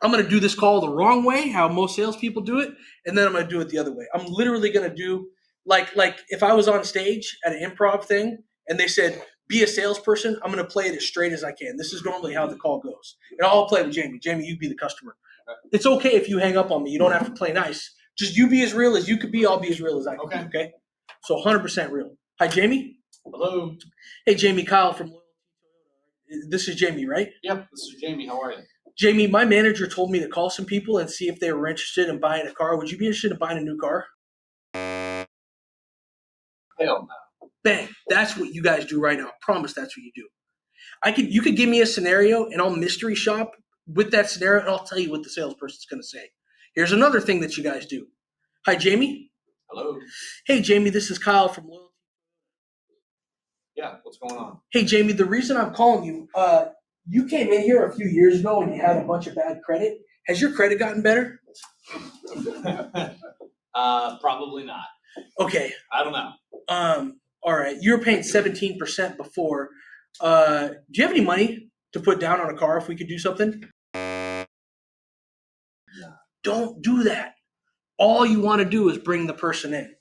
I'm going to do this call the wrong way, how most salespeople do it, and then I'm going to do it the other way. I'm literally going to do like if I was on stage at an improv thing and they said be a salesperson, I'm going to play it as straight as I can. This is normally how the call goes, and I'll play with Jamie. Jamie, you be the customer. It's okay if you hang up on me. You don't have to play nice. Just you be as real as you could be. I'll be as real as I can. Okay. Okay. So 100% real. Hi, Jamie. Hello. Hey, Jamie. Kyle from. This is Jamie, right? Yep, this is Jamie. How are you? Jamie, my manager told me to call some people and see if they were interested in buying a car. Would you be interested in buying a new car? Hell no. Bang. That's what you guys do right now. I promise that's what you do. You could give me a scenario and I'll mystery shop with that scenario and I'll tell you what the salesperson's going to say. Here's another thing that you guys do. Hi, Jamie. Hello. Hey, Jamie, this is Kyle from Loyalty. Yeah, what's going on? Hey, Jamie, the reason I'm calling you, you came in here a few years ago and you had a bunch of bad credit. Has your credit gotten better? Probably not. Okay. I don't know. All right. You were paying 17% before. Do you have any money to put down on a car if we could do something? No. Don't do that. All you want to do is bring the person in.